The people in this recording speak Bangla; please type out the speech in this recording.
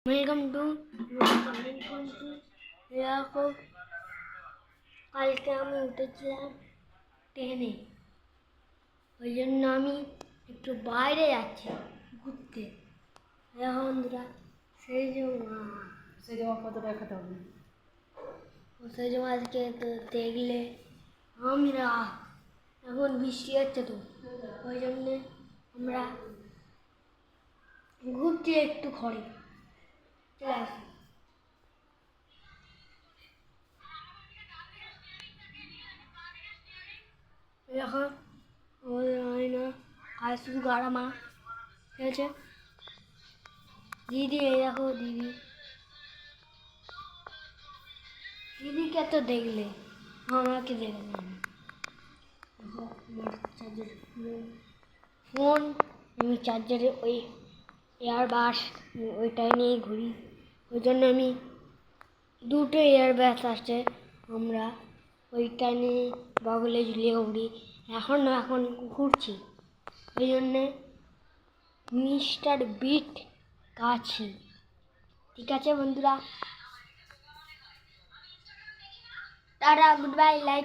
ওয়েলকাম টু দেখো, কালকে আমি উঠেছিলাম ট্রেনে, ওই জন্য আমি একটু বাইরে যাচ্ছি ঘুরতে। দেখো বন্ধুরা, সেই জমা কতটা খেতে হবে, সেই জমা আজকে তো দেখলে আমরা এখন বৃষ্টি হচ্ছে, তো ওই জন্যে আমরা ঘুরতে একটু ঘরে চলে আসি। দেখো আমাদের আয়না আর শুধু গাড়া মা, ঠিক আছে? দিদি, এই দেখো দিদি, দিদিকে তো দেখলে, আমাকে দেখলে না। দেখো আমার চার্জার ফোন, আমি চার্জারে ওই এয়ারবাস ওইটাই নিয়েই ঘুরি, ওই জন্য আমি দুটো এয়ারবাস আসছে, আমরা ওইটা নিয়ে বগলে ঝুলিয়ে ঘুরি। এখন ঘুরছি, ওই জন্যে মিস্টার বিট কাছে। ঠিক আছে বন্ধুরা, টাটা, গুড বাই, লাইক।